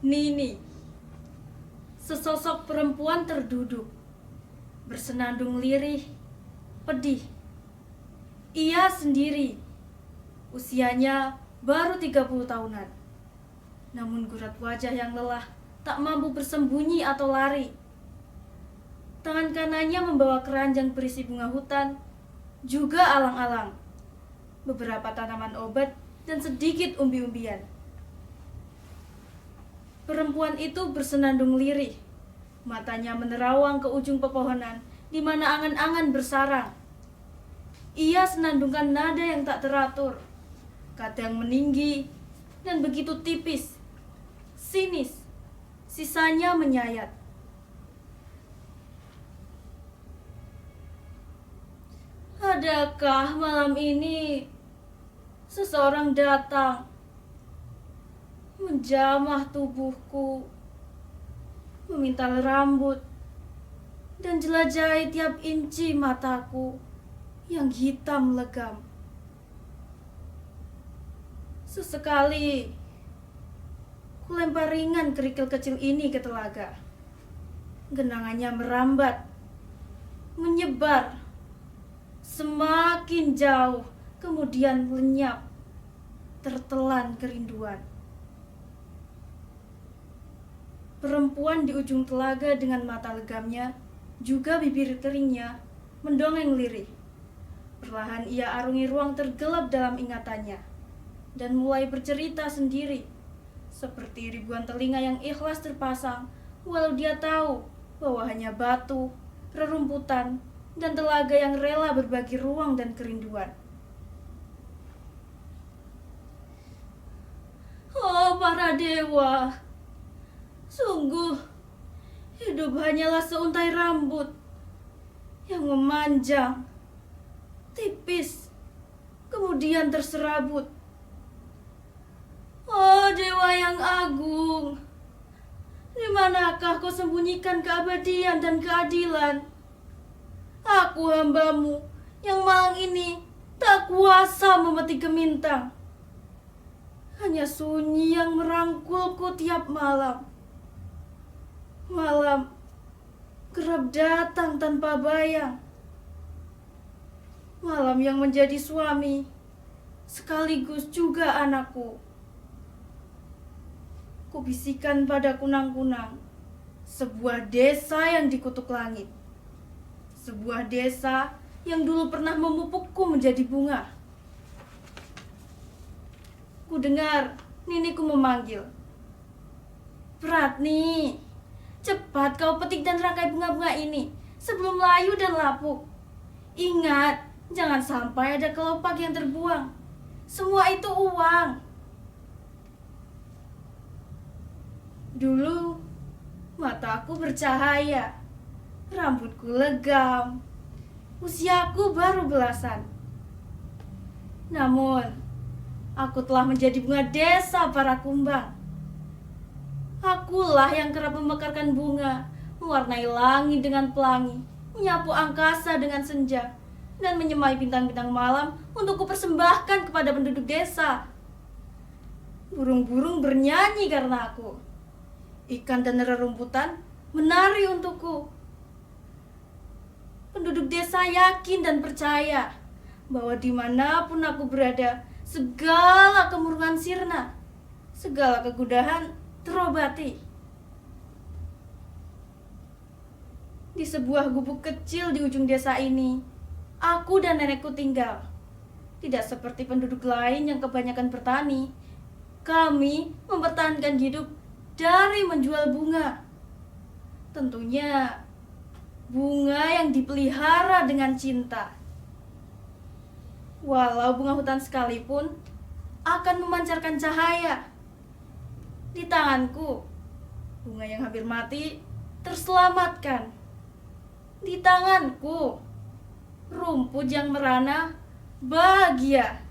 Nini, sesosok perempuan terduduk, bersenandung lirih, pedih. Ia sendiri, usianya baru 30 tahunan. Namun gurat wajah yang lelah tak mampu bersembunyi atau lari. Tangan kanannya membawa keranjang berisi bunga hutan, juga alang-alang, beberapa tanaman obat, dan sedikit umbi-umbian. Perempuan itu bersenandung lirih, matanya menerawang ke ujung pepohonan di mana angan-angan bersarang. Ia senandungkan nada yang tak teratur, kadang meninggi dan begitu tipis, sinis, sisanya menyayat. Adakah malam ini seseorang datang menjamah tubuhku, memintal rambut, dan jelajahi tiap inci mataku yang hitam legam. Sesekali kulempar ringan kerikil kecil ini ke telaga. Genangannya merambat, menyebar, semakin jauh, kemudian lenyap, tertelan kerinduan. Perempuan di ujung telaga dengan mata legamnya, juga bibir keringnya, mendongeng lirih. Perlahan ia arungi ruang tergelap dalam ingatannya, dan mulai bercerita sendiri, seperti ribuan telinga yang ikhlas terpasang, walau dia tahu bahwa hanya batu, rerumputan, dan telaga yang rela berbagi ruang dan kerinduan. Oh para dewa, sungguh hidup hanyalah seuntai rambut yang memanjang, tipis, kemudian terserabut. Oh dewa yang agung, di manakah kau sembunyikan keabadian dan keadilan? Aku hambamu yang malang ini tak kuasa memetik gemintang. Hanya sunyi yang merangkulku tiap malam. Malam kerap datang tanpa bayang. Malam yang menjadi suami sekaligus juga anakku. Kubisikan pada kunang-kunang sebuah desa yang dikutuk langit. Sebuah desa yang dulu pernah memupukku menjadi bunga. Ku dengar niniku memanggil. Pratni, cepat kau petik dan rangkai bunga-bunga ini sebelum layu dan lapuk. Ingat, jangan sampai ada kelopak yang terbuang. Semua itu uang. Dulu mataku bercahaya, rambutku legam, usiaku baru belasan. Namun, aku telah menjadi bunga desa para kumbang. Akulah yang kerap memekarkan bunga, mewarnai langit dengan pelangi, menyapu angkasa dengan senja, dan menyemai bintang-bintang malam untuk kupersembahkan kepada penduduk desa. Burung-burung bernyanyi karena aku. Ikan dan rerumputan menari untukku. Penduduk desa yakin dan percaya bahwa dimanapun aku berada, segala kemurungan sirna, segala kegudahan terobati. Di sebuah gubuk kecil di ujung desa ini, aku dan nenekku tinggal. Tidak seperti penduduk lain yang kebanyakan bertani, kami mempertahankan hidup dari menjual bunga. Tentunya bunga yang dipelihara dengan cinta. Walau bunga hutan sekalipun akan memancarkan cahaya. Di tanganku, bunga yang hampir mati terselamatkan. Di tanganku, rumput yang merana bahagia.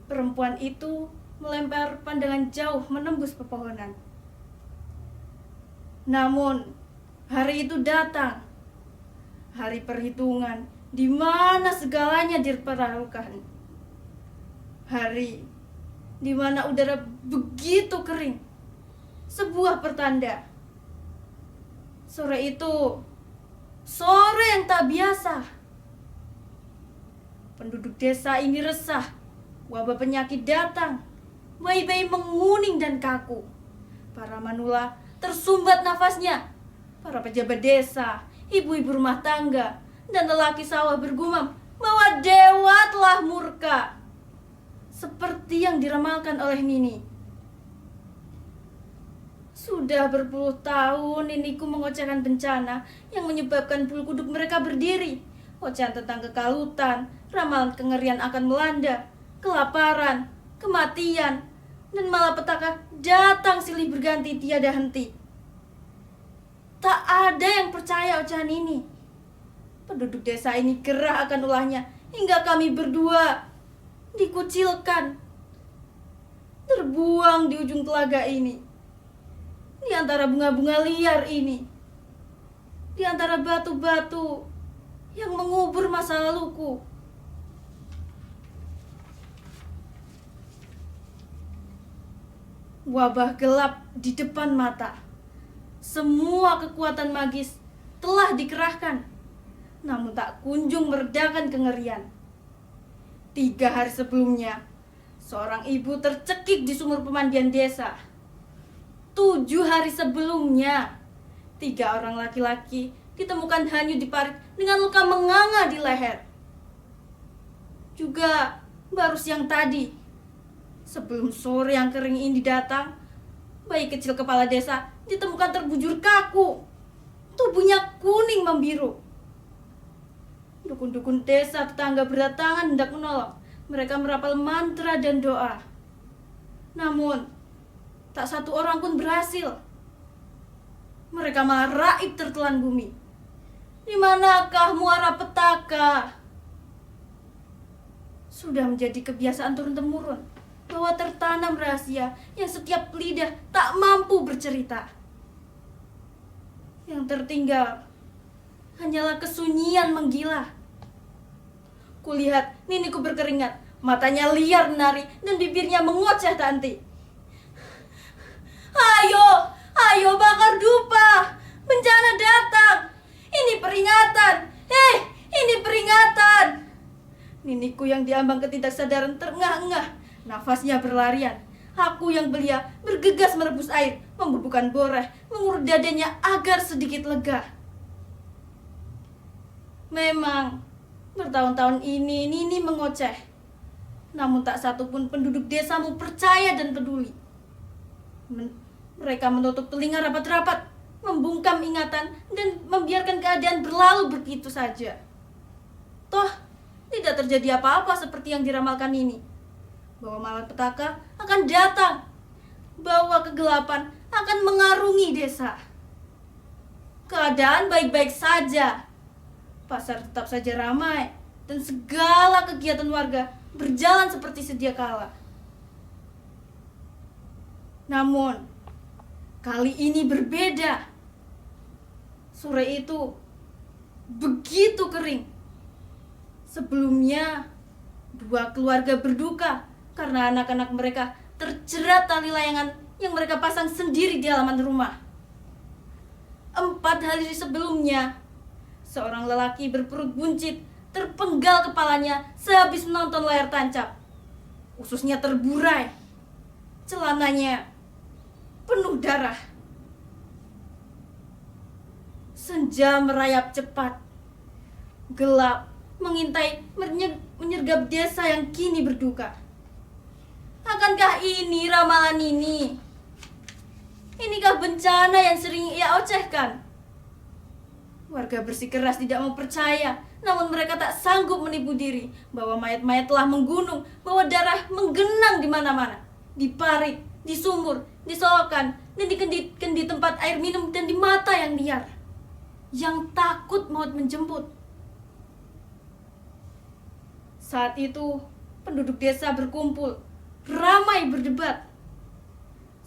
Perempuan itu melempar pandangan jauh menembus pepohonan. Namun, hari itu datang. Hari perhitungan di mana segalanya dipertaruhkan. Hari di mana udara begitu kering. Sebuah pertanda. Sore itu sore yang tak biasa. Penduduk desa ini resah. Wabah penyakit datang. Bayi-bayi menguning dan kaku. Para manula tersumbat nafasnya. Para pejabat desa, ibu-ibu rumah tangga, dan lelaki sawah bergumam bahwa dewa telah murka. Seperti yang diramalkan oleh Nini. Sudah berpuluh tahun Niniku mengocehkan bencana yang menyebabkan bulu kuduk mereka berdiri. Ocehan tentang kekalutan, ramalan kengerian akan melanda, kelaparan, kematian, dan malapetaka datang silih berganti tiada henti. Tak ada yang percaya ocehan ini. Penduduk desa ini gerah akan ulahnya hingga kami berdua dikucilkan, terbuang di ujung telaga ini. Di antara bunga-bunga liar ini, di antara batu-batu yang mengubur masa laluku. Wabah gelap di depan mata. Semua kekuatan magis telah dikerahkan, namun tak kunjung meredakan kengerian. 3 hari sebelumnya, seorang ibu tercekik di sumur pemandian desa. 7 hari sebelumnya, 3 orang laki-laki ditemukan hanyut di parit dengan luka menganga di leher. Juga baru siang tadi, sebelum sore yang kering ini datang, bayi kecil kepala desa ditemukan terbujur kaku. Tubuhnya kuning membiru. Dukun-dukun desa tetangga berdatangan hendak menolong. Mereka merapal mantra dan doa. Namun, tak satu orang pun berhasil. Mereka malah raib tertelan bumi. Di manakah muara petaka? Sudah menjadi kebiasaan turun-temurun bahwa tertanam rahasia yang setiap lidah tak mampu bercerita. Yang tertinggal hanyalah kesunyian menggila. Kulihat Niniku berkeringat, matanya liar menari dan bibirnya mengoceh tak henti. Ayo bakar dupa, bencana datang. Ini peringatan. Ini peringatan. Niniku yang diambang ketidaksadaran terengah-engah, nafasnya berlarian. Aku yang belia bergegas merebus air, membubuhkan boreh, mengurut dadanya agar sedikit lega. Memang bertahun-tahun ini Nini mengoceh, namun tak satupun penduduk desamu percaya dan peduli. Mereka menutup telinga rapat-rapat, membungkam ingatan, dan membiarkan keadaan berlalu begitu saja. Toh, tidak terjadi apa-apa seperti yang diramalkan ini. Bahwa malapetaka akan datang, bahwa kegelapan akan mengarungi desa. Keadaan baik-baik saja. Pasar tetap saja ramai, dan segala kegiatan warga berjalan seperti sedia kala. Namun, kali ini berbeda. Sore itu begitu kering. Sebelumnya, 2 keluarga berduka karena anak-anak mereka terjerat tali layangan yang mereka pasang sendiri di halaman rumah. 4 hari sebelumnya, seorang lelaki berperut buncit terpenggal kepalanya sehabis menonton layar tancap. Ususnya terburai, celananya penuh darah. Senja merayap cepat. Gelap mengintai menyergap desa yang kini berduka. Akankah ini ramalan ini? Inikah bencana yang sering ia ocehkan? Warga bersikeras tidak mau percaya, namun mereka tak sanggup menipu diri bahwa mayat-mayat telah menggunung, bahwa darah menggenang di mana-mana, di parit, di sumur, di selokan, dan di kendi tempat air minum, dan di mata yang liar, yang takut maut menjemput. Saat itu, penduduk desa berkumpul, ramai berdebat.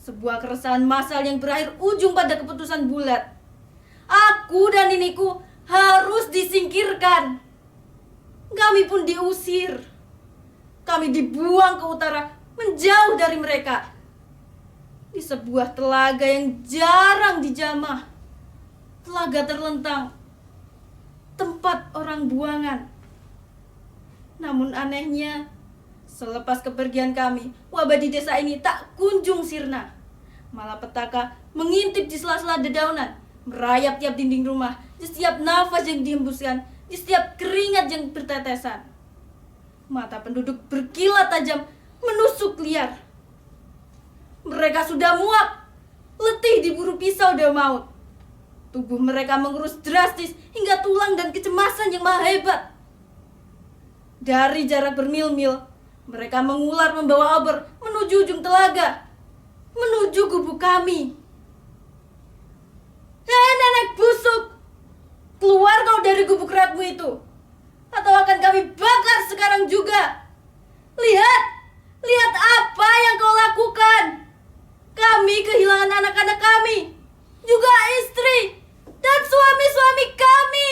Sebuah keresahan massal yang berakhir ujung pada keputusan bulat. Aku dan Niniku harus disingkirkan. Kami pun diusir. Kami dibuang ke utara menjauh dari mereka. Di sebuah telaga yang jarang dijamah, telaga terlentang, tempat orang buangan. Namun anehnya, selepas kepergian kami, wabah di desa ini tak kunjung sirna. Malah petaka mengintip di sela-sela dedaunan, merayap tiap dinding rumah, di setiap nafas yang dihembuskan, di setiap keringat yang bertetesan. Mata penduduk berkilat tajam, menusuk liar. Mereka sudah muak, letih diburu pisau dan maut. Tubuh mereka mengurus drastis hingga tulang dan kecemasan yang maha hebat. Dari jarak bermil-mil, mereka mengular membawa obor menuju ujung telaga, menuju gubuk kami. Hei nenek busuk, keluar kau dari gubuk ratmu itu, atau akan kami bakar sekarang juga. Lihat apa yang kau lakukan. Kami kehilangan anak-anak kami, juga istri dan suami-suami kami.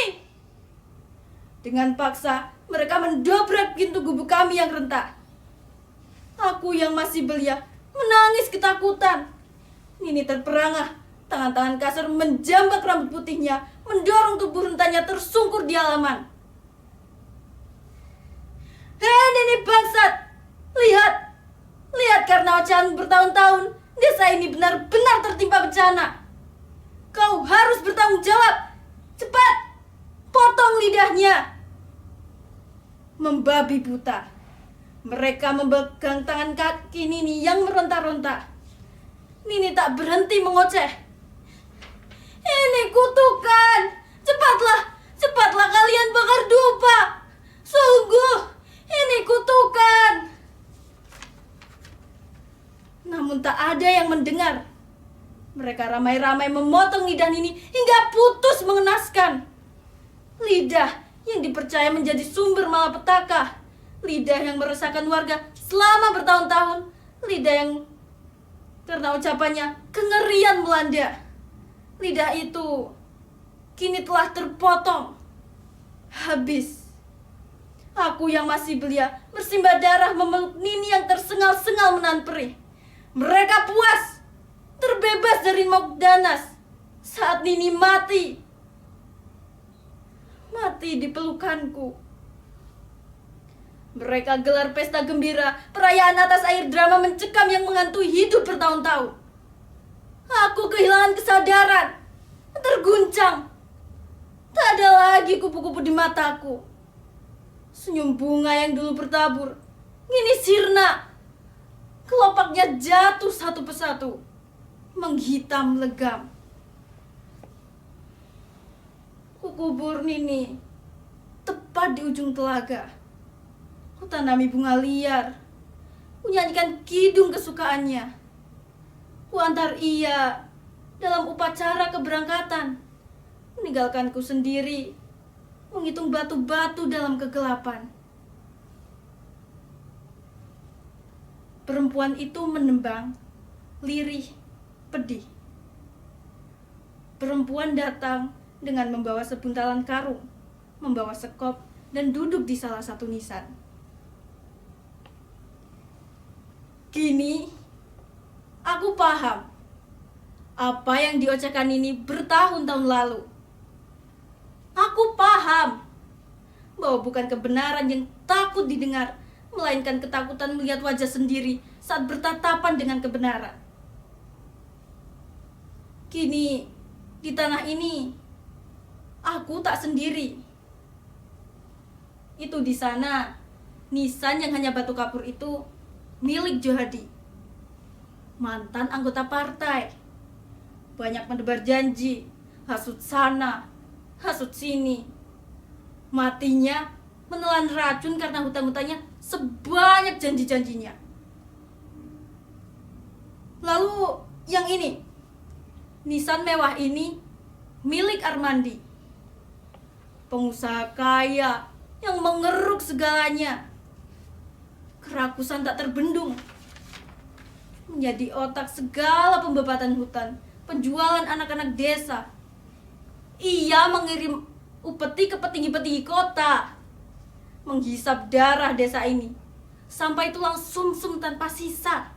Dengan paksa, mereka mendobrak pintu gubuk kami yang rentak. Aku yang masih belia menangis ketakutan. Nini terperangah, tangan-tangan kasar menjambak rambut putihnya, mendorong tubuh rentannya tersungkur di halaman. Hei Nini bangsat, lihat karena ocehan bertahun-tahun, desa ini benar-benar tertimpa bencana. Kau harus bertanggung jawab. Cepat, potong lidahnya. Membabi buta, mereka memegang tangan kaki Nini yang meronta-ronta. Nini tak berhenti mengoceh. Ini kutukan. Cepatlah kalian bakar dupa. Sungguh, ini kutukan. Namun tak ada yang mendengar. Mereka ramai-ramai memotong lidah Nini hingga putus mengenaskan. Lidah yang dipercaya menjadi sumber malapetaka, lidah yang meresahkan warga selama bertahun-tahun, lidah yang karena ucapannya kengerian melanda. Lidah itu kini telah terpotong, habis. Aku yang masih belia bersimbah darah memeluk Nini yang tersengal-sengal menahan perih. Mereka puas, terbebas dari momok ganas saat Nini mati di pelukanku. Mereka gelar pesta gembira, perayaan atas air drama mencekam yang menghantui hidup bertahun-tahun. Aku kehilangan kesadaran, terguncang. Tak ada lagi kupu-kupu di mataku. Senyum bunga yang dulu bertabur kini sirna. Kelopaknya jatuh satu persatu, menghitam legam. Kukubur Nini tepat di ujung telaga. Kutanami bunga liar, kunyanyikan kidung kesukaannya. Kuantar ia dalam upacara keberangkatan, meninggalkanku sendiri menghitung batu-batu dalam kegelapan. Perempuan itu menembang, lirih, pedih. Perempuan datang dengan membawa sebuntalan karung, membawa sekop, dan duduk di salah satu nisan. Kini, aku paham apa yang diocehkan ini bertahun-tahun lalu. Aku paham bahwa bukan kebenaran yang takut didengar, melainkan ketakutan melihat wajah sendiri saat bertatapan dengan kebenaran. Kini, di tanah ini, aku tak sendiri. Itu di sana, nisan yang hanya batu kapur itu milik Johadi, mantan anggota partai. Banyak mendebar janji, hasut sana, hasut sini. Matinya menelan racun karena hutang-hutangnya sebanyak janji-janjinya. Lalu yang ini, nisan mewah ini milik Armandi, pengusaha kaya yang mengeruk segalanya. Kerakusan tak terbendung menjadi otak segala pembebatan hutan, penjualan anak-anak desa. Ia mengirim upeti ke petinggi-petinggi kota, menghisap darah desa ini sampai tulang sumsum tanpa sisa.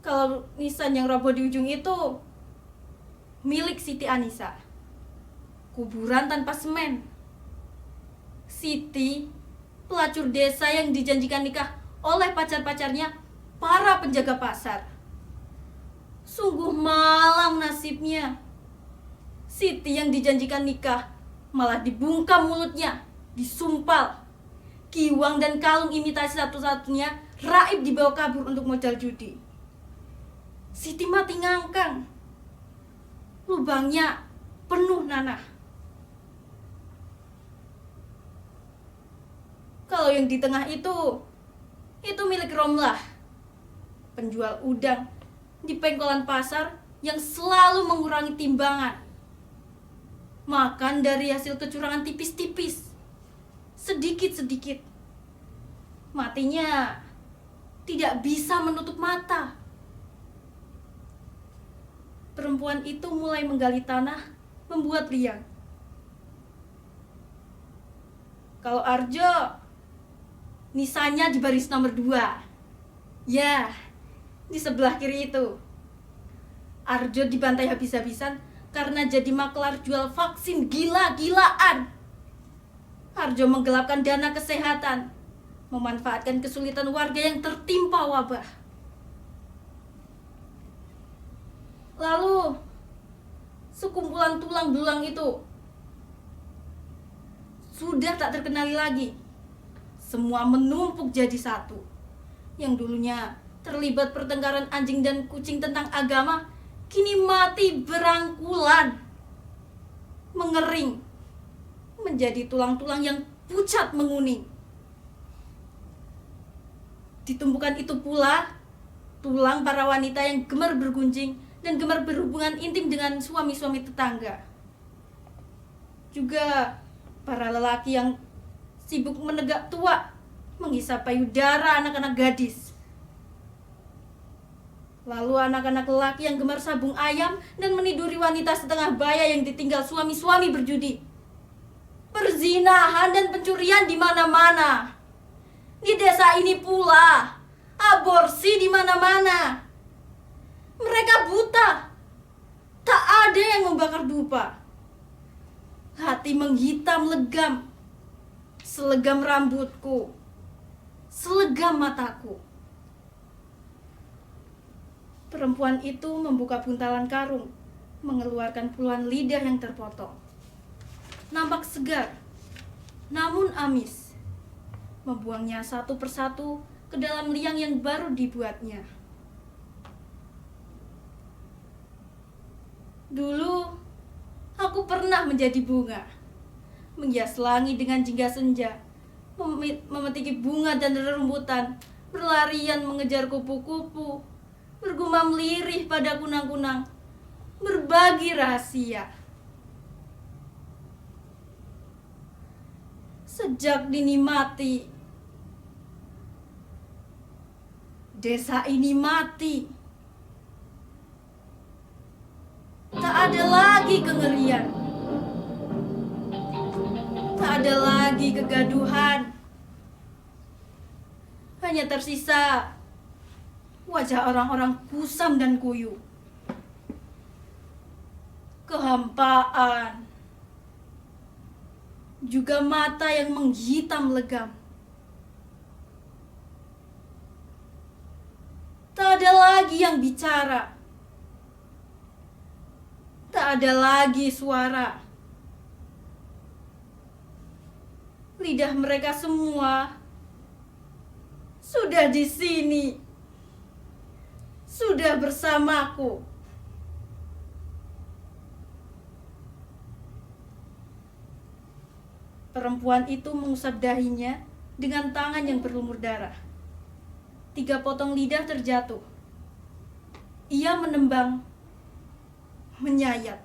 Kalau nisan yang roboh di ujung itu milik Siti Anisa. Kuburan tanpa semen. Siti, pelacur desa yang dijanjikan nikah oleh pacar-pacarnya, para penjaga pasar. Sungguh malang nasibnya. Siti yang dijanjikan nikah malah dibungkam mulutnya, disumpal. Giwang dan kalung imitasi satu-satunya raib dibawa kabur untuk modal judi. Siti mati ngangkang. Lubangnya penuh nanah. Kalau yang di tengah itu milik Romlah, penjual udang di pengkolan pasar yang selalu mengurangi timbangan. Makan dari hasil kecurangan tipis-tipis, sedikit-sedikit. Matinya tidak bisa menutup mata. Perempuan itu mulai menggali tanah, membuat liang. Kalau Arjo, nisannya di baris nomor 2. Ya, di sebelah kiri itu. Arjo dibantai habis-habisan karena jadi maklar jual vaksin gila-gilaan. Arjo menggelapkan dana kesehatan, memanfaatkan kesulitan warga yang tertimpa wabah. Lalu, sekumpulan tulang belulang itu sudah tak terkenali lagi. Semua menumpuk jadi satu. Yang dulunya terlibat pertengkaran anjing dan kucing tentang agama, kini mati berangkulan, mengering, menjadi tulang-tulang yang pucat menguning. Ditumpukan itu pula tulang para wanita yang gemar bergunjing dan gemar berhubungan intim dengan suami-suami tetangga. Juga para lelaki yang sibuk menegak tua, menghisap payudara anak-anak gadis. Lalu anak-anak lelaki yang gemar sabung ayam dan meniduri wanita setengah baya yang ditinggal suami-suami berjudi. Perzinahan dan pencurian di mana-mana. Di desa ini pula, aborsi di mana-mana. Mereka buta. Tak ada yang membakar dupa. Hati menghitam legam. Selegam rambutku. Selegam mataku. Perempuan itu membuka buntalan karung, mengeluarkan puluhan lidah yang terpotong. Nampak segar, namun amis. Membuangnya satu persatu ke dalam liang yang baru dibuatnya. Dulu, aku pernah menjadi bunga, menghias langit dengan jingga senja, memetiki bunga dan rerumputan, berlarian mengejar kupu-kupu, bergumam lirih pada kunang-kunang, berbagi rahasia. Sejak dini mati, desa ini mati. Tak ada lagi kengerian. Tak ada lagi kegaduhan. Hanya tersisa wajah orang-orang kusam dan kuyu. Kehampaan. Juga mata yang menghitam legam. Tak ada lagi yang bicara. Tak ada lagi suara. Lidah mereka semua sudah di sini. Sudah bersamaku. Perempuan itu mengusap dahinya dengan tangan yang berlumur darah. 3 potong lidah terjatuh. Ia menembang, menyayat.